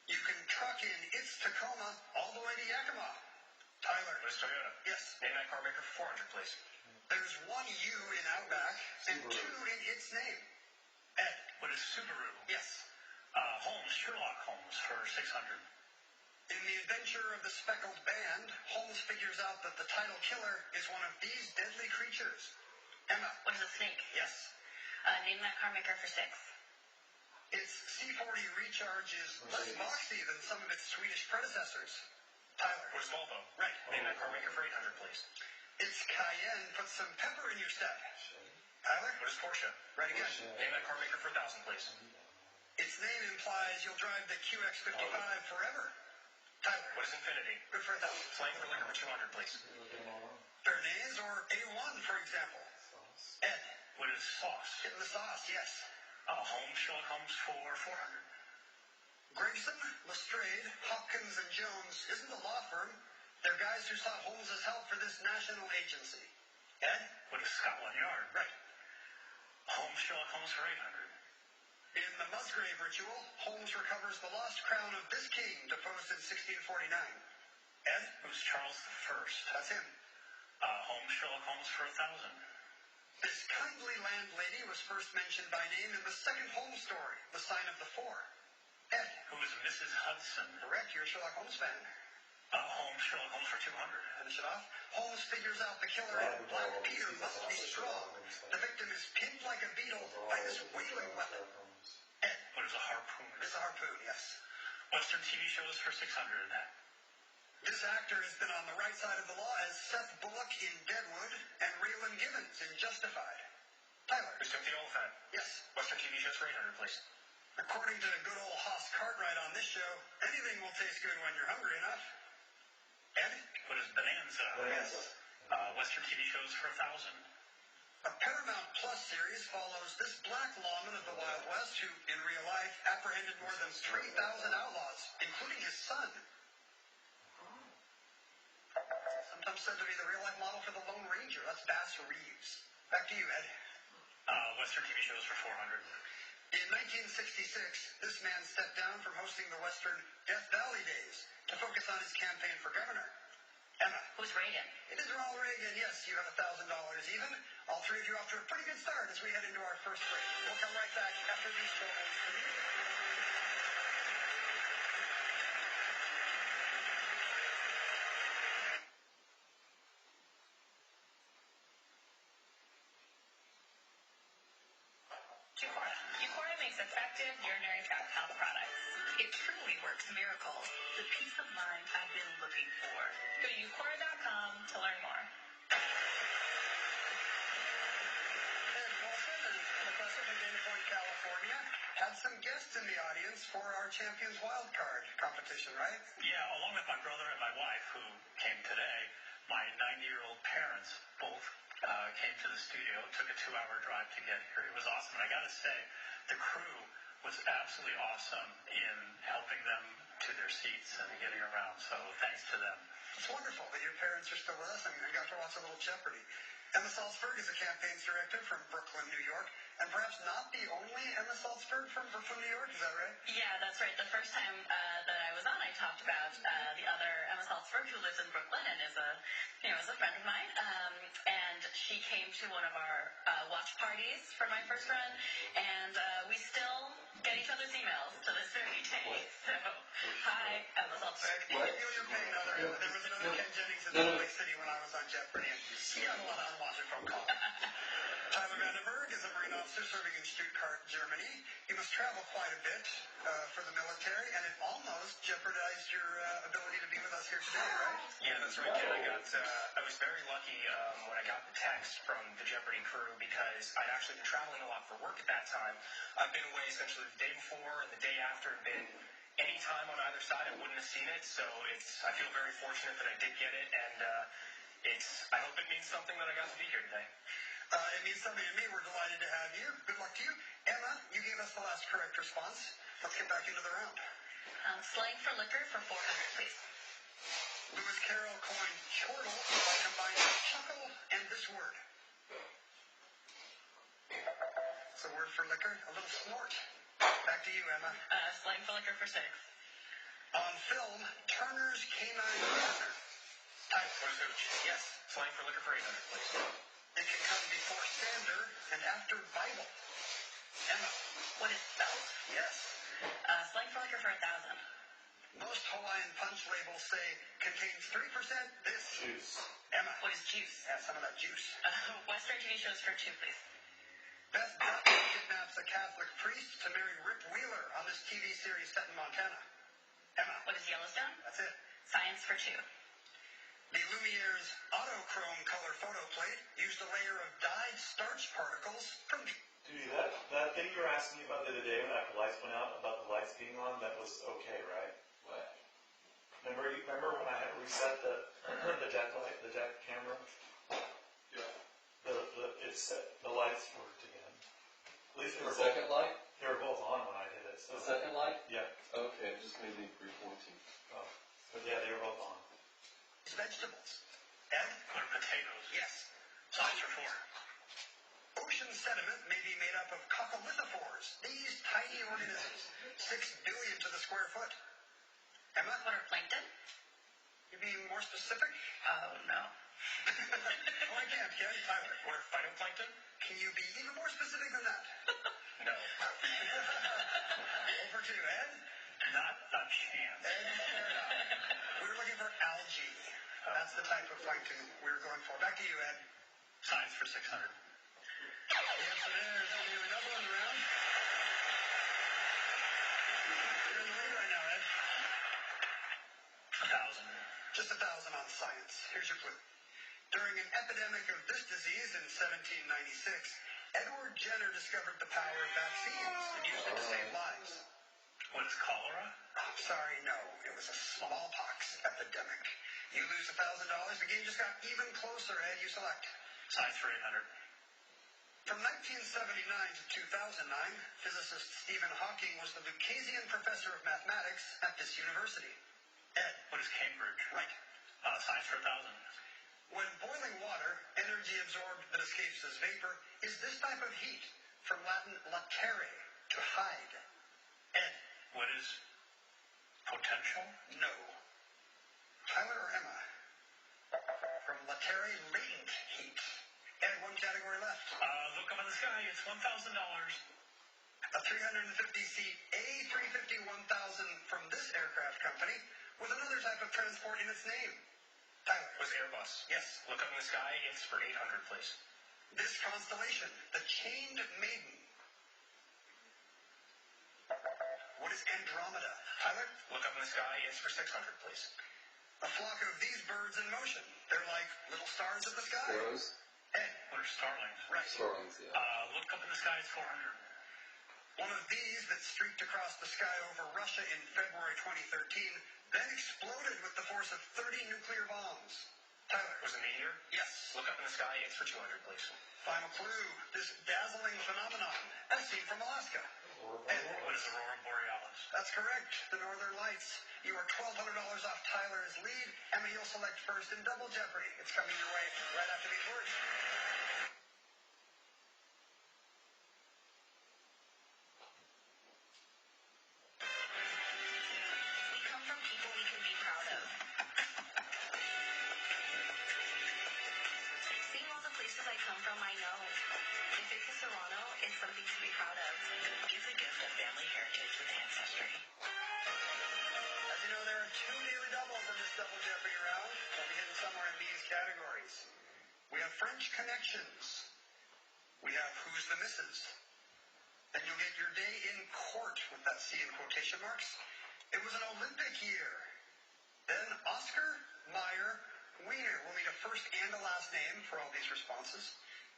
S8: You can truck in It's Tacoma all the way to Yakima. Tyler.
S6: What is Toyota?
S8: Yes.
S6: Name that car maker for 400, please.
S8: There's one U in Outback and two in its name. Ed.
S6: What is Subaru?
S8: Yes.
S6: Holmes, Sherlock Holmes for 600.
S8: In the adventure of the speckled band, Holmes figures out that the title killer is one of these deadly creatures. Emma.
S4: What is a snake?
S8: Yes.
S4: Name that car maker for 6.
S8: Its C40 recharge is less boxy than some of its Swedish predecessors. Tyler.
S6: What is Volvo?
S8: Right.
S6: Name that car maker for 800, please.
S8: It's cayenne. Put some pepper in your step. Tyler?
S6: What is Porsche?
S8: Right again.
S6: Name that car maker for 1,000, please.
S8: Its name implies you'll drive the QX55 forever. Tyler?
S6: What is Infinity?
S8: Good for 1,000.
S6: Slang for liquor for 200, please.
S8: Bernays or A1, for example. Ed?
S6: What is sauce?
S8: Getting the sauce, yes.
S6: Home Sherlock Holmes for 400.
S8: Gregson, Lestrade, Hopkins, and Jones isn't a law firm. They're guys who sought Holmes' help for this national agency. Ed?
S6: What is Scotland Yard?
S8: Right.
S6: Home Sherlock Holmes for 800.
S8: In the Musgrave ritual, Holmes recovers the lost crown of this king deposed in 1649. Ed?
S6: Who's Charles I?
S8: That's him.
S6: Home Sherlock Holmes for 1,000.
S8: This kindly landlady was first mentioned by name in the second Holmes story, The Sign of the Four. Ed?
S6: Who is Mrs. Hudson?
S8: Correct, you're a Sherlock Holmes fan.
S6: Home Sherlock Holmes for 200.
S8: Finish it off. Holmes figures out the killer and Black Peter must be strong. The victim is pinned like a beetle by this wailing weapon. Ed?
S6: What is a harpoon?
S8: It's a harpoon, yes.
S6: Western TV shows for 600.
S8: This actor has been on the right side of the law as Seth Bullock in Deadwood and Raylan Givens in Justified. Tyler?
S6: Who's Timothy Olyphant?
S8: Yes.
S6: Western TV shows for 800, please.
S8: According to good old Hoss Cartwright on this show, anything will taste good when you're hungry enough. Ed?
S6: What is Bonanza?
S8: Yes.
S6: Western TV shows for 1,000.
S8: A Paramount Plus series follows this black lawman of the Wild West who, in real life, apprehended more than 3,000 outlaws, including his son. Sometimes said to be the real-life model for the Lone Ranger. That's Bass Reeves. Back to you, Ed.
S6: Western TV shows for 400.
S8: In 1966, this man stepped down from hosting the Western Death Valley days to focus on his campaign for governor. Emma?
S3: Who's Reagan?
S8: It is Ronald Reagan. Yes, you have $1,000 even. All three of you off to a pretty good start as we head into our first break. We'll come right back after these stories.
S3: Eucora makes effective urinary tract health products. It truly works miracles. The peace of mind I've been looking for. Go to eucora.com to learn more.
S8: Ed Wilson, a professor from Dana Point, California, had some guests in the audience for our Champions Wildcard competition, right?
S6: Yeah, along with my brother and my wife, who came today, my 90-year-old parents both came to the studio. It took a 2-hour drive to get here. It was awesome. And I got to say, the crew was absolutely awesome in helping them to their seats and getting around. So thanks to them.
S8: It's wonderful that your parents are still with us and got to watch a little Jeopardy. Emma Salzberg is a campaigns director from Brooklyn, New York, and perhaps not the only Emma Salzberg from Brooklyn, New York. Is that right?
S3: Yeah, that's right. The first time that I was on, I talked about the other Emma Salzberg, who lives in Brooklyn and is a friend of mine. And she came to one of our watch parties for my first run, and we still get each other's emails to this very day. So, hi, Emma Salzberg.
S8: What? There was another Ken Jennings in Salt Lake City when I was on Jeopardy, and he had a lot of unwanted phone calls. Tyler Vandenberg is a Marine officer serving in Stuttgart, Germany. He must travel quite a bit for the military, and it almost jeopardized your ability to be with us here today, right?
S6: Yeah, that's right, Ken. I was very lucky when I got the text from the Jeopardy crew because I'd actually been traveling a lot for work at that time. I've been away essentially the day before and the day after, and been any time on either side I wouldn't have seen it. So I feel very fortunate that I did get it, and I hope it means something that I got to be here today.
S8: It means something to me. We're delighted to have you. Good luck to you. Emma, you gave us the last correct response. Let's get back into the round.
S3: Slang for liquor for 400, please.
S8: Lewis Carroll coined chortle by combining chuckle and this word. It's a word for liquor, a little snort. Back to you, Emma.
S3: Slang for liquor for 6.
S8: On film, Turner's Canine Partner. Type.
S6: What is hooch?
S8: Yes.
S6: Slang for liquor for 800, please.
S8: It can come before Sander and after Bible. Emma.
S3: What is spelt?
S8: Yes.
S3: Slang for liquor for 1,000.
S8: Most Hawaiian punch labels say contains 3% this.
S14: Juice.
S8: Emma.
S3: What is juice?
S8: Yeah, some of that juice.
S3: Western TV shows for 2, please.
S8: Beth Duckman kidnaps a Catholic priest to marry Rip Wheeler on this TV series set in Montana. Emma.
S3: What is Yellowstone?
S8: That's it.
S3: Science for 2.
S8: The Lumiere's autochrome color photo plate used a layer of dyed starch particles from the...
S14: Dude, that thing you were asking me about the other day when after lights went out, about the lights being on, that was okay, right?
S12: What?
S14: Remember when I had reset the jack light, the jack camera?
S12: Yeah.
S14: The lights worked again. At least they
S12: The
S14: were
S12: second light?
S14: They were both on when I did it. So.
S12: The second light?
S14: Yeah.
S12: Okay, just maybe brief warranty.
S14: Oh. But yeah, they were both on.
S8: Vegetables. Ed?
S6: Or potatoes.
S8: Yes.
S6: Signs are for.
S8: Ocean sediment may be made up of coccolithophores, these tiny organisms, 6 billion to the square foot. Emma?
S4: What are plankton?
S8: You be more specific?
S4: Oh, no.
S8: Oh, I can't. Can you, Tyler?
S6: Or phytoplankton?
S8: Can you be even more specific than that?
S6: No.
S8: Over to Ed.
S6: Not a chance.
S8: Ed, fair enough. We were looking for algae. That's the type of plankton we were going for. Back to you, Ed.
S6: Signs for 600.
S8: Yes, it is. Give you another one around. You're in the lead right now, Ed.
S6: 1,000.
S8: Just 1,000 on science. Here's your clue. During an epidemic of this disease in 1796, Edward Jenner discovered the power of vaccines and used it to save lives.
S6: What is cholera?
S8: I'm sorry, no. It was a smallpox epidemic. You lose $1,000. The game just got even closer, Ed. You select.
S6: Signs for 800.
S8: From 1979 to 2009, physicist Stephen Hawking was the Lucasian Professor of Mathematics at this university. Ed.
S6: What is Cambridge?
S8: Right.
S6: Signs for 1,000.
S8: When boiling water, energy absorbed that escapes as vapor is this type of heat, from Latin latere, to hide. Ed.
S6: What is potential?
S8: No. Tyler or Emma? From latere, latent heat. Ed, one category left.
S6: Look up in the sky. It's $1,000.
S8: A 350-seat A350-1000 from this aircraft company with another type of transport in its name. Tyler.
S6: Was Airbus.
S8: Yes.
S6: Look up in the sky. It's for 800, please.
S8: This constellation, the Chained Maiden. What is Andromeda? Tyler?
S6: Look up in the sky. It's for 600, please.
S8: A flock of these birds in motion. They're like little stars of the sky.
S12: Sparrows?
S8: Ed.
S6: What are starlings?
S8: Right.
S12: Starlings, yeah.
S6: Look up in the sky. It's 400.
S8: One of these that streaked across the sky over Russia in February 2013 then exploded with the force of 30 nuclear bombs. Tyler.
S6: Was it a meteor?
S8: Yes.
S6: Look up in the sky. It's for 200, please.
S8: Final clue. This dazzling phenomenon, as seen from Alaska. Ed.
S6: What is Aurora Borealis?
S8: That's correct. The Northern Lights. You are $1,200 off Tyler's lead. Emma, you'll select first in Double Jeopardy. It's coming your way right after these words.
S4: We come from people we can be proud of. Seeing all the places I come from, I know. If it's a Serrano, it's something to be proud of.
S3: Give the gift of family heritage with Ancestry.
S8: As you know, there are 2 daily doubles in this Double Jeopardy round. We'll be hitting somewhere in these categories. We have French connections. We have Who's the Missus. Then you'll get your day in court with that C in quotation marks. It was an Olympic year. Then Oscar Mayer Wiener. We'll need a first and a last name for all these responses.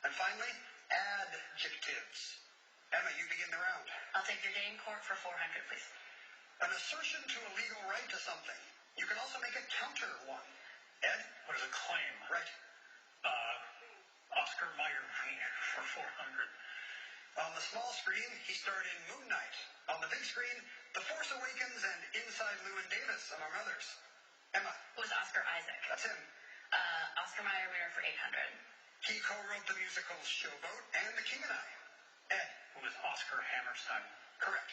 S8: And finally, adjectives. Emma, you begin the round.
S4: I'll take your day in court for 400, please.
S8: An assertion to a legal right to something. You can also make a counter one. Ed?
S6: What is a claim?
S8: Right.
S6: Oscar Mayer Wiener for 400.
S8: On the small screen, he starred in Moon Knight. On the big screen, The Force Awakens and Inside Llewyn Davis, among others. Emma?
S4: Who is Oscar Isaac?
S8: That's him.
S4: Oscar Mayer Wiener for 800.
S8: He co-wrote the musicals Showboat and The King and I. Ed?
S6: Who is Oscar Hammerstein?
S8: Correct.